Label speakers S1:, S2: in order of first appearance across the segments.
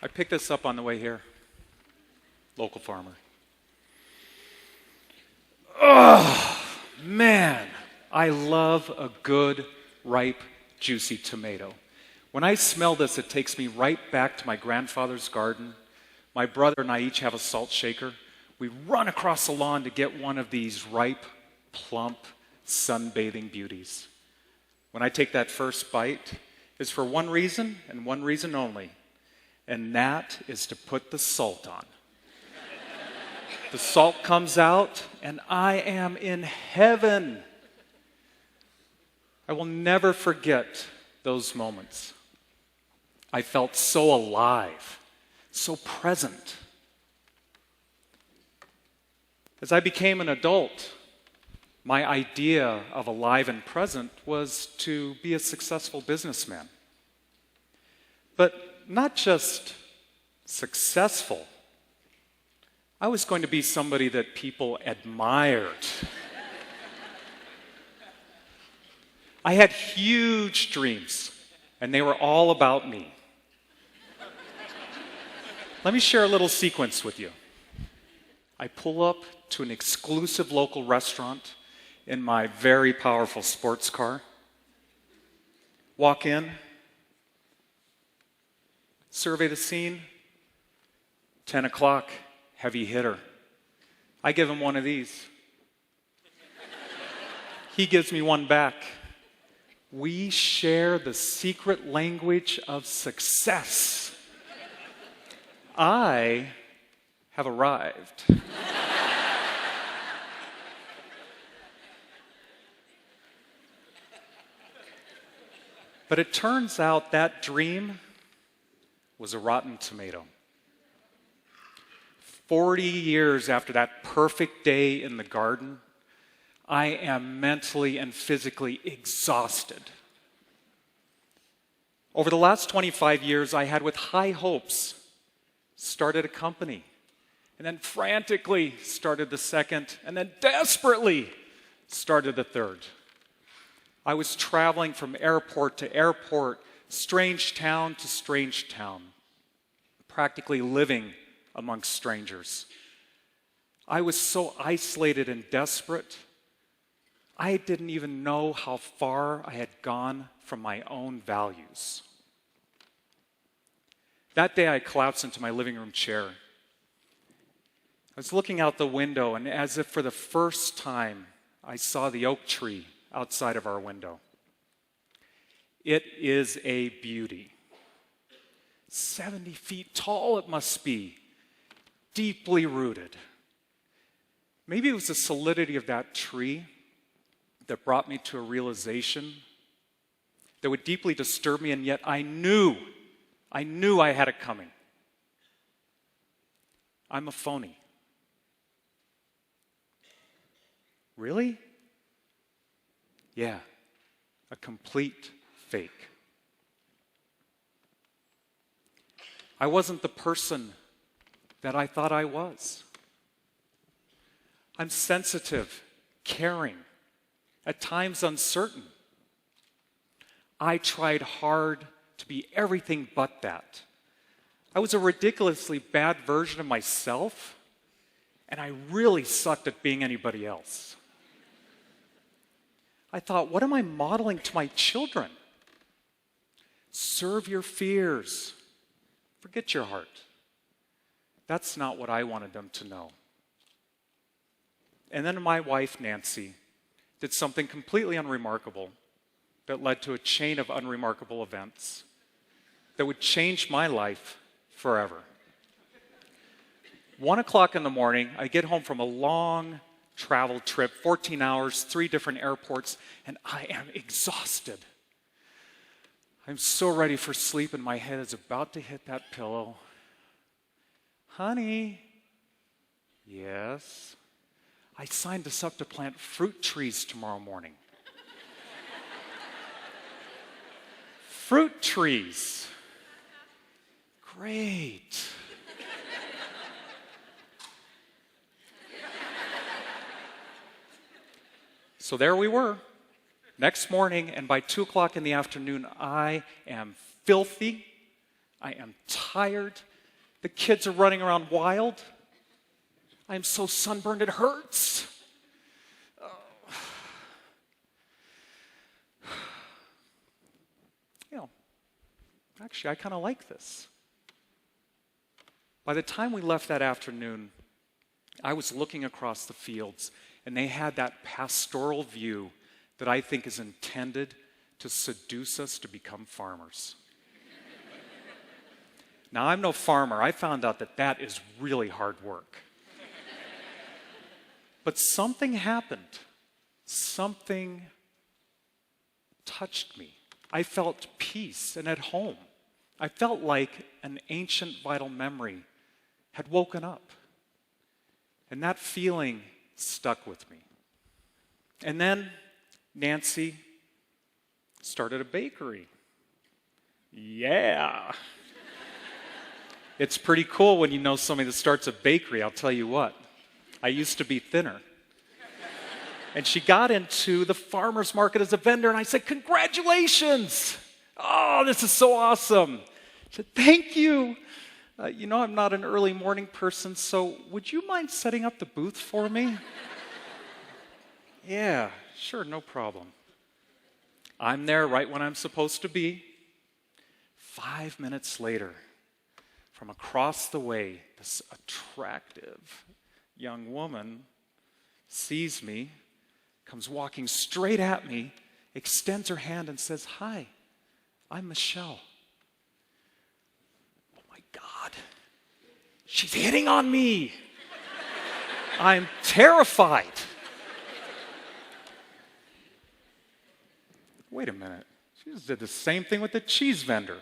S1: I picked this up on the way here. Local farmer. Oh, man, I love a good, ripe, juicy tomato. When I smell this, it takes me right back to my grandfather's garden. My brother and I each have a salt shaker. We run across the lawn to get one of these ripe, plump, sunbathing beauties. When I take that first bite, it's for one reason and one reason only, and that is to put the salt on. The salt comes out, and I am in heaven. I will never forget those moments. I felt so alive, so present. As I became an adult, my idea of alive and present was to be a successful businessman. But not just successful. I was going to be somebody that people admired. I had huge dreams, and they were all about me. Let me share a little sequence with you. I pull up to an exclusive local restaurant in my very powerful sports car. Walk in, survey the scene, 10 o'clock, heavy hitter. I give him one of these. He gives me one back. We share the secret language of success. I have arrived. But it turns out that dream was a rotten tomato. 40 years after that perfect day in the garden, I am mentally and physically exhausted. Over the last 25 years, I had, with high hopes, started a company, and then frantically started the second, and then desperately started the third. I was traveling from airport to airport, strange town to strange town, practically living amongst strangers. I was so isolated and desperate, I didn't even know how far I had gone from my own values. That day I collapsed into my living room chair. I was looking out the window, and as if for the first time, I saw the oak tree outside of our window. It is a beauty. 70 feet tall it must be, deeply rooted. Maybe it was the solidity of that tree that brought me to a realization that would deeply disturb me, and yet I knew I had it coming. I'm a phony. Really? Yeah, a complete fake. I wasn't the person that I thought I was. I'm sensitive, caring, at times uncertain. I tried hard to be everything but that. I was a ridiculously bad version of myself, and I really sucked at being anybody else. I thought, what am I modeling to my children? Serve your fears. Forget your heart. That's not what I wanted them to know. And then my wife, Nancy, did something completely unremarkable that led to a chain of unremarkable events that would change my life forever. 1 o'clock in the morning, I get home from a long travel trip, 14 hours, 3 different airports, and I am exhausted. I'm so ready for sleep, and my head is about to hit that pillow. Honey, yes, I signed us up to plant fruit trees tomorrow morning. Fruit trees. Great. So there we were, next morning, and by 2 o'clock in the afternoon, I am filthy, I am tired, The kids are running around wild. I am so sunburned it hurts. You know, actually, I kind of like this. By the time we left that afternoon, I was looking across the fields, and they had that pastoral view that I think is intended to seduce us to become farmers. Now, I'm no farmer. I found out that that is really hard work. But something happened. Something touched me. I felt peace and at home. I felt like an ancient vital memory had woken up. And that feeling stuck with me. And then Nancy started a bakery. Yeah. It's pretty cool when you know somebody that starts a bakery, I'll tell you what. I used to be thinner. And she got into the farmers market as a vendor, and I said, congratulations! Oh, this is so awesome. She said, thank you. You know, I'm not an early morning person, so would you mind setting up the booth for me? Yeah, sure, no problem. I'm there right when I'm supposed to be. 5 minutes later, from across the way, this attractive young woman sees me, comes walking straight at me, extends her hand and says, hi, I'm Michelle. Oh my God, she's hitting on me. I'm terrified. Wait a minute, she just did the same thing with the cheese vendor.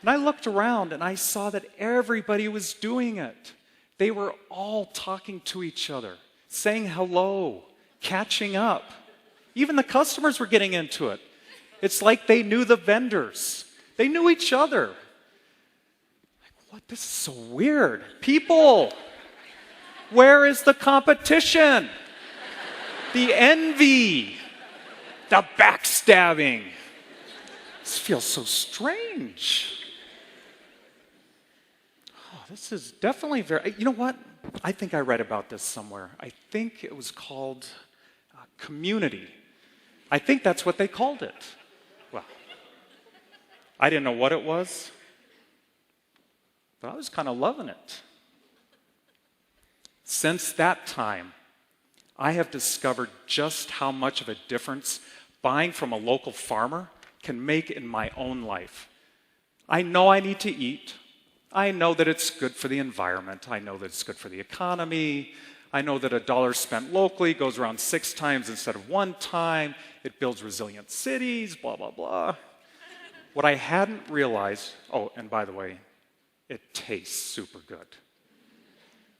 S1: And I looked around and I saw that everybody was doing it. They were all talking to each other, saying hello, catching up. Even the customers were getting into it. It's like they knew the vendors. They knew each other. Like, what? This is so weird. People, where is the competition? The envy, the backstabbing. This feels so strange. This is definitely very, you know what? I think I read about this somewhere. I think it was called community. I think that's what they called it. Well, I didn't know what it was, but I was kind of loving it. Since that time, I have discovered just how much of a difference buying from a local farmer can make in my own life. I know I need to eat. I know that it's good for the environment. I know that it's good for the economy. I know that $1 spent locally goes around 6 times instead of 1 time. It builds resilient cities, blah, blah, blah. What I hadn't realized, oh, and by the way, it tastes super good.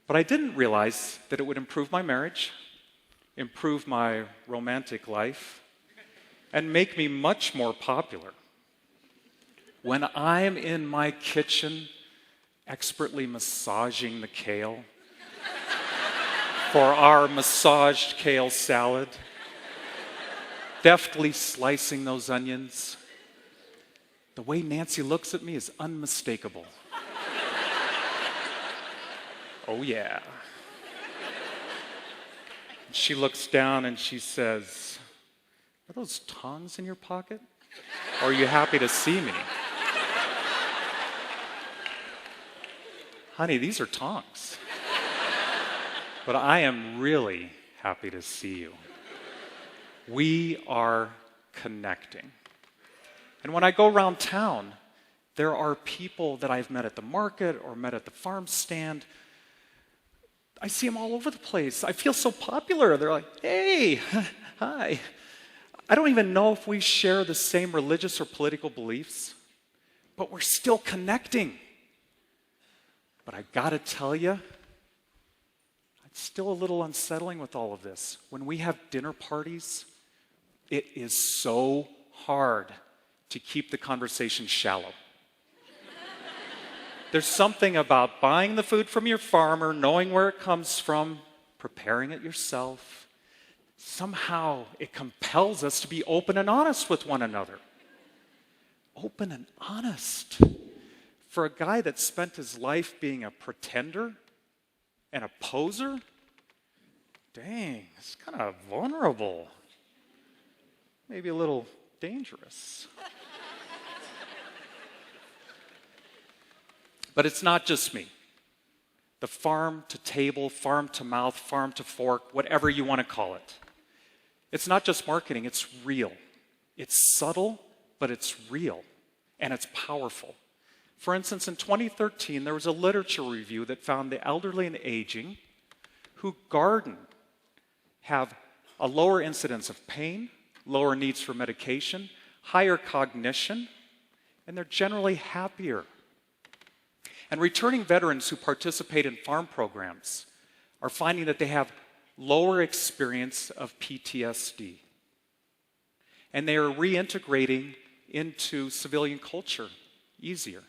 S1: But I didn't realize that it would improve my marriage, improve my romantic life, and make me much more popular. When I'm in my kitchen, expertly massaging the kale for our massaged kale salad, deftly slicing those onions. The way Nancy looks at me is unmistakable. Oh yeah. She looks down and she says, are those tongs in your pocket? Or are you happy to see me? Honey, these are tongs. But I am really happy to see you. We are connecting. And when I go around town, there are people that I've met at the market or met at the farm stand. I see them all over the place. I feel so popular. They're like, hey, hi. I don't even know if we share the same religious or political beliefs, but we're still connecting. But I gotta tell you, it's still a little unsettling with all of this. When we have dinner parties, it is so hard to keep the conversation shallow. There's something about buying the food from your farmer, knowing where it comes from, preparing it yourself. Somehow it compels us to be open and honest with one another. Open and honest. For a guy that spent his life being a pretender and a poser, dang, it's kind of vulnerable. Maybe a little dangerous. But it's not just me. The farm to table, farm to mouth, farm to fork, whatever you want to call it. It's not just marketing, it's real. It's subtle, but it's real. And it's powerful. For instance, in 2013, there was a literature review that found the elderly and aging who garden have a lower incidence of pain, lower needs for medication, higher cognition, and they're generally happier. And returning veterans who participate in farm programs are finding that they have lower experience of PTSD. And they are reintegrating into civilian culture easier.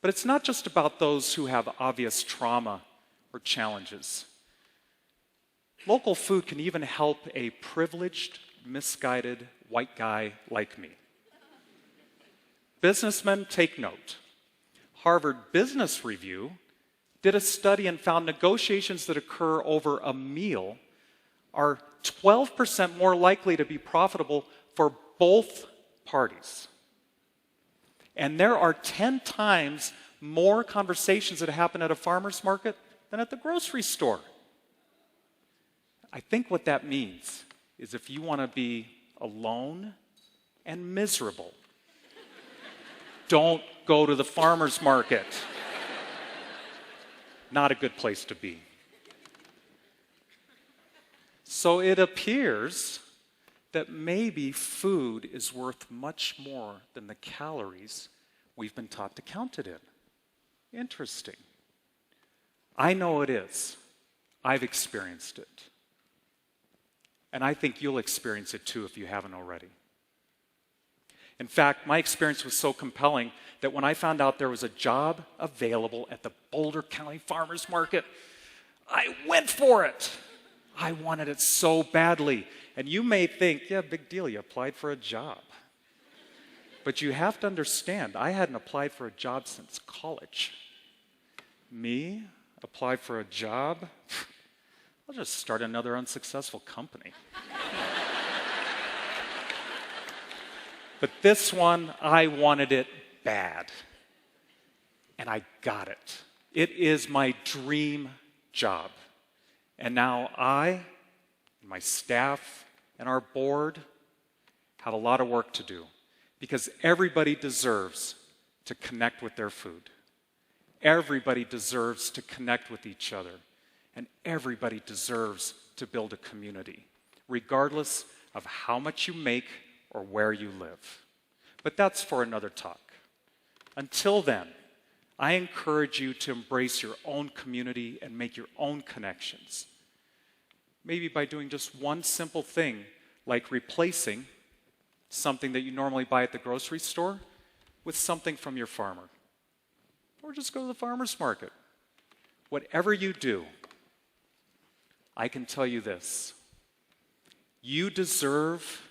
S1: But it's not just about those who have obvious trauma or challenges. Local food can even help a privileged, misguided white guy like me. Businessmen, take note. Harvard Business Review did a study and found negotiations that occur over a meal are 12% more likely to be profitable for both parties. And there are 10 times more conversations that happen at a farmer's market than at the grocery store. I think what that means is if you want to be alone and miserable, don't go to the farmer's market. Not a good place to be. So it appears that maybe food is worth much more than the calories we've been taught to count it in. Interesting. I know it is. I've experienced it. And I think you'll experience it too if you haven't already. In fact, my experience was so compelling that when I found out there was a job available at the Boulder County Farmers Market, I went for it. I wanted it so badly. And you may think, yeah, big deal, you applied for a job. But you have to understand, I hadn't applied for a job since college. Me, apply for a job? I'll just start another unsuccessful company. But this one, I wanted it bad. And I got it. It is my dream job. And now I, my staff, and our board have a lot of work to do because everybody deserves to connect with their food. Everybody deserves to connect with each other. And everybody deserves to build a community, regardless of how much you make or where you live. But that's for another talk. Until then, I encourage you to embrace your own community and make your own connections. Maybe by doing just one simple thing, like replacing something that you normally buy at the grocery store with something from your farmer. Or just go to the farmer's market. Whatever you do, I can tell you this. You deserve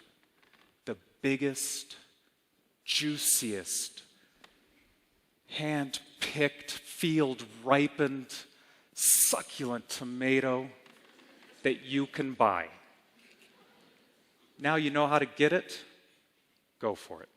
S1: the biggest, juiciest, hand-picked, field-ripened, succulent tomato that you can buy. Now you know how to get it. Go for it.